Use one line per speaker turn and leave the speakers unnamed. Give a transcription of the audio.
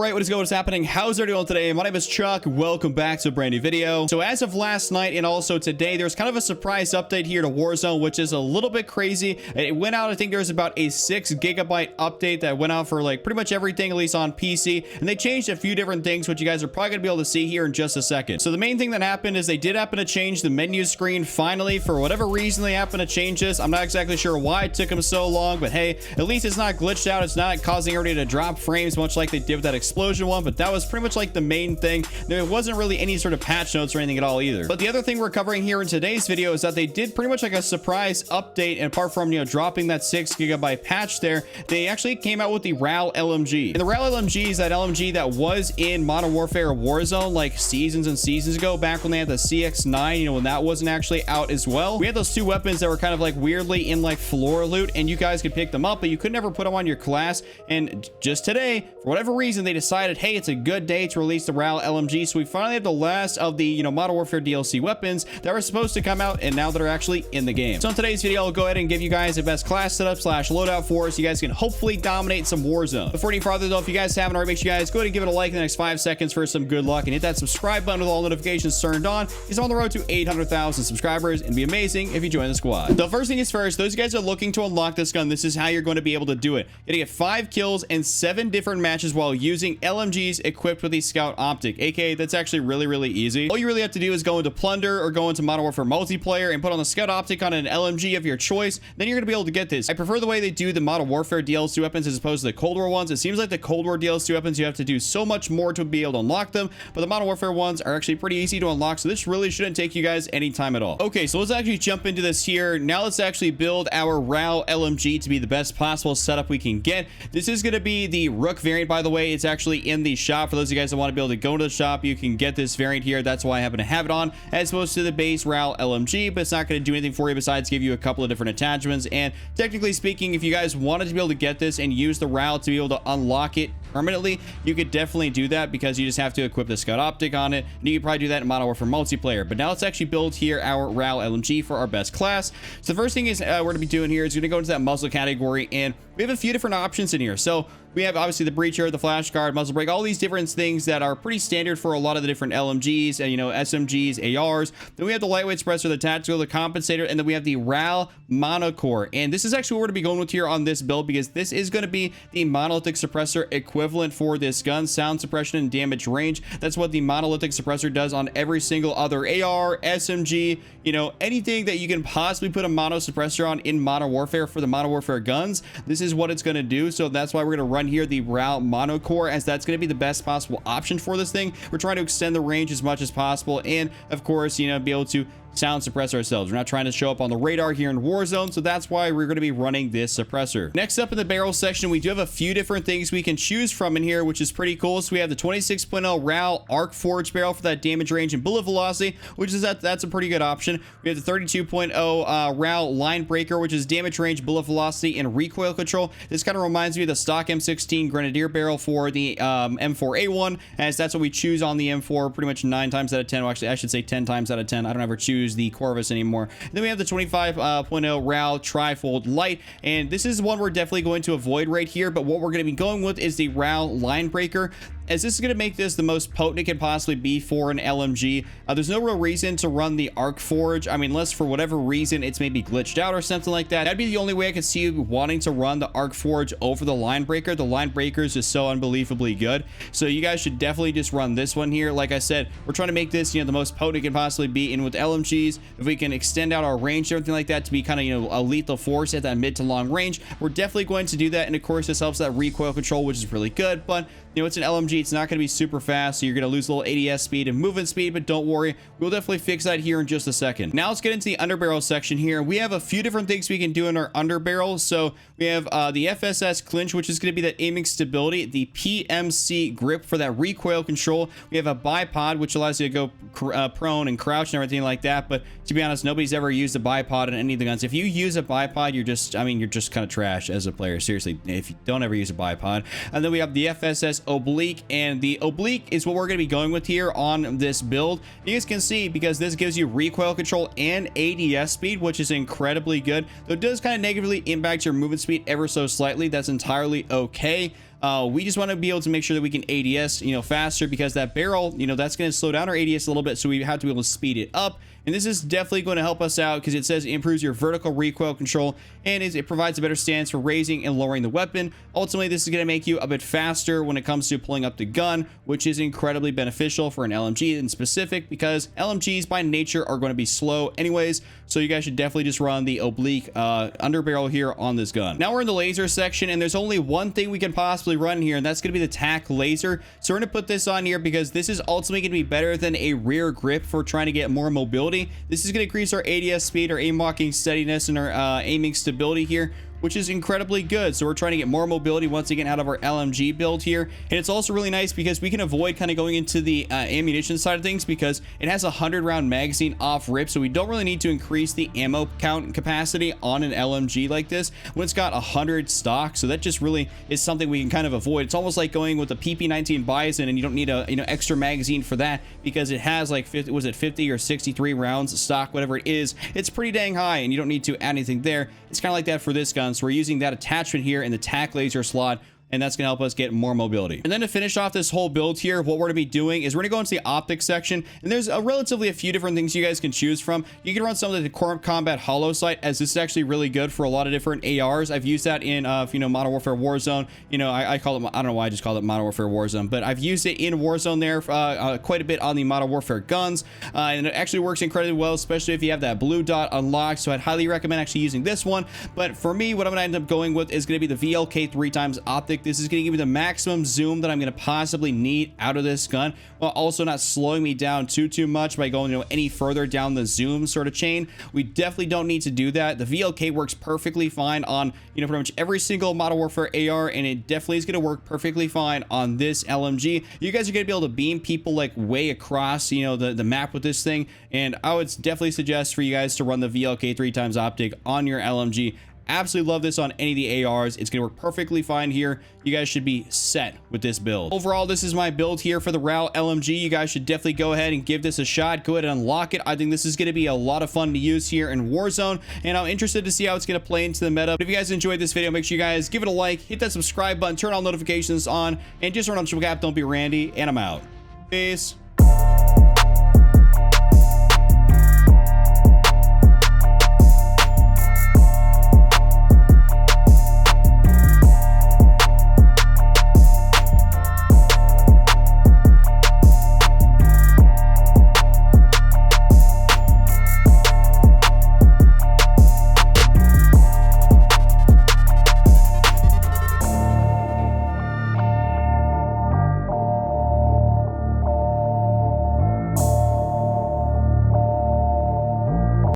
Alright, what is going on? What's happening? How's everyone doing today? My name is Chuck. Welcome back to a brand new video. So as of last night and also today, there's kind of a surprise update here to Warzone, which is a little bit crazy. It went out, I think there's about a 6 GB update that went out for like pretty much everything, at least on PC. And they changed a few different things, which you guys are probably going to be able to see here in just a second. So the main thing that happened is they did happen to change the menu screen finally. For whatever reason, they happened to change this. I'm not exactly sure why it took them so long, but hey, at least it's not glitched out. It's not causing everybody to drop frames, much like they did with that explosion one, but that was pretty much like the main thing. There wasn't really any sort of patch notes or anything at all either. But the other thing we're covering here in today's video is that they did pretty much like a surprise update, and apart from, you know, dropping that 6 GB patch there, they actually came out with the RAAL LMG. And the RAAL LMG is that LMG that was in Modern Warfare Warzone like seasons and seasons ago, back when they had the CX9, you know, when that wasn't actually out as well. We had those two weapons that were kind of like weirdly in like floor loot, and you guys could pick them up, but you could never put them on your class. And just today, for whatever reason, they decided, hey, it's a good day to release the RAAL LMG. So we finally have the last of the, you know, Modern Warfare DLC weapons that were supposed to come out, and now that are actually in the game. So in today's video, I'll go ahead and give you guys the best class setup slash loadout for us, so you guys can hopefully dominate some Warzone. Before any farther though, if you guys haven't already, make sure you guys go ahead and give it a like in the next 5 seconds for some good luck, and hit that subscribe button with all notifications turned on, because I'm on the road to 800,000 subscribers, and it'd be amazing if you join the squad. The first thing is first, those guys are looking to unlock this gun. This is how you're going to be able to do it. You're gonna get 5 kills and 7 different matches while using LMGs equipped with the Scout Optic, aka that's actually really easy. All you really have to do is go into Plunder or go into Modern Warfare multiplayer and put on the Scout Optic on an LMG of your choice. Then you're gonna be able to get this. I prefer the way they do the Modern Warfare DLC weapons as opposed to the Cold War ones. It seems like the Cold War DLC weapons, you have to do so much more to be able to unlock them, but the Modern Warfare ones are actually pretty easy to unlock, so this really shouldn't take you guys any time at all. Okay, so let's actually jump into this here. Now let's actually build our RAAL LMG to be the best possible setup we can get. This is going to be the ROOK variant, by the way. It's actually in the shop. For those of you guys that want to be able to go into the shop, you can get this variant here. That's why I happen to have it on, as opposed to the base RAAL LMG, but it's not going to do anything for you besides give you a couple of different attachments. And technically speaking, if you guys wanted to be able to get this and use the RAAL to be able to unlock it permanently, you could definitely do that, because you just have to equip the Scout Optic on it, and you could probably do that in Modern Warfare multiplayer. But now let's actually build here our RAAL LMG for our best class. So the first thing is we're going to be doing here is going to go into that muzzle category, and we have a few different options in here. So we have obviously the breacher, the flash guard, muzzle brake, all these different things that are pretty standard for a lot of the different LMGs and, you know, SMGs, ARs. Then we have the lightweight suppressor, the tactical, the compensator, and then we have the RAAL monocore. And this is actually what we're going to be going with here on this build, because this is going to be the monolithic suppressor equivalent for this gun. Sound suppression and damage range. That's what the monolithic suppressor does on every single other AR, SMG, you know, anything that you can possibly put a mono suppressor on in Modern Warfare for the Modern Warfare guns. This is what it's going to do. So that's why we're going to run here the RAAL monocore, as that's going to be the best possible option for this thing. We're trying to extend the range as much as possible, and of course, you know, be able to sound suppress ourselves. We're not trying to show up on the radar here in Warzone, so that's why we're going to be running this suppressor. Next up in the barrel section, we do have a few different things we can choose from in here, which is pretty cool. So we have the 26.0 RAAL arc forged barrel for that damage range and bullet velocity, which is that's a pretty good option. We have the 32.0 RAAL line breaker, which is damage range, bullet velocity, and recoil control. This kind of reminds me of the stock M16 Grenadier barrel for the M4A1, as that's what we choose on the M4 pretty much 9 times out of 10. Well, actually, I should say 10 times out of 10. I don't ever choose the Corvus anymore. Then we have the 25.0 RAAL trifold light, and this is one we're definitely going to avoid right here, but what we're going to be going with is the RAAL line breaker, as this is going to make this the most potent it can possibly be for an LMG. There's no real reason to run the arc forge. I mean, unless for whatever reason it's maybe glitched out or something like that. That'd be the only way I could see you wanting to run the arc forge over the line breaker. The line breaker is just so unbelievably good, so you guys should definitely just run this one here. Like I said, we're trying to make this, you know, the most potent it can possibly be, and with LMGs, if we can extend out our range and everything like that to be kind of, you know, a lethal force at that mid to long range, we're definitely going to do that. And of course, this helps that recoil control, which is really good, but you know, it's an LMG, it's not going to be super fast, so you're going to lose a little ADS speed and movement speed, but don't worry, we'll definitely fix that here in just a second. Now let's get into the underbarrel section here. We have a few different things we can do in our underbarrel. So we have the FSS clinch, which is going to be that aiming stability, the PMC grip for that recoil control. We have a bipod, which allows you to go prone and crouch and everything like that, but to be honest, nobody's ever used a bipod in any of the guns. If you use a bipod, you're just, I mean, you're just kind of trash as a player, seriously, if you don't ever use a bipod. And then we have the FSS oblique, and the oblique is what we're going to be going with here on this build. You guys can see, because this gives you recoil control and ADS speed, which is incredibly good, though it does kind of negatively impact your movement speed ever so slightly. That's entirely okay. We just want to be able to make sure that we can ADS, faster, because that barrel, that's going to slow down our ADS a little bit. So we have to be able to speed it up. And this is definitely going to help us out because it says it improves your vertical recoil control and it provides a better stance for raising and lowering the weapon. Ultimately, this is going to make you a bit faster when it comes to pulling up the gun, which is incredibly beneficial for an LMG in specific because LMGs by nature are going to be slow anyways. So you guys should definitely just run the oblique underbarrel here on this gun. Now we're in the laser section and there's only one thing we can possibly run here, and that's going to be the tack laser. So we're going to put this on here because this is ultimately going to be better than a rear grip for trying to get more mobility. This is going to increase our ADS speed, our aim locking steadiness, and our aiming stability here, which is incredibly good. So we're trying to get more mobility once again out of our LMG build here. And it's also really nice because we can avoid kind of going into the ammunition side of things because it has a 100-round magazine off rip. So we don't really need to increase the ammo count capacity on an LMG like this when it's got 100 stock. So that just really is something we can kind of avoid. It's almost like going with the PP19 Bison and you don't need a extra magazine for that because it has like 50 or 63 rounds of stock, whatever it is. It's pretty dang high and you don't need to add anything there. It's kind of like that for this gun. So we're using that attachment here in the tack laser slot, and that's going to help us get more mobility. And then to finish off this whole build here, what we're going to be doing is we're going to go into the optic section, and there's relatively a few different things you guys can choose from. You can run some of the combat hollow sight, as this is actually really good for a lot of different ARs. I've used that in Modern Warfare Warzone. I call it, I don't know why I just called it Modern Warfare Warzone, but I've used it in Warzone there quite a bit on the Modern Warfare guns, and it actually works incredibly well, especially if you have that blue dot unlocked. So I'd highly recommend actually using this one. But for me, what I'm going to end up going with is going to be the VLK 3x optic. This is going to give me the maximum zoom that I'm going to possibly need out of this gun, while also not slowing me down too much by going any further down the zoom sort of chain. We definitely don't need to do that. The VLK works perfectly fine on pretty much every single Modern Warfare AR, and it definitely is going to work perfectly fine on this LMG. You guys are going to be able to beam people like way across the map with this thing, and I would definitely suggest for you guys to run the VLK 3x optic on your LMG. Absolutely love this on any of the ARs. It's gonna work perfectly fine here. You guys should be set with this build. Overall, this is my build here for the RAAL LMG. You guys should definitely go ahead and give this a shot. Go ahead and unlock it. I think this is gonna be a lot of fun to use here in Warzone, and I'm interested to see how it's gonna play into the meta. But if you guys enjoyed this video, make sure you guys give it a like, hit that subscribe button, turn all notifications on, and just run on Gap. Don't be Randy, and I'm out. Peace.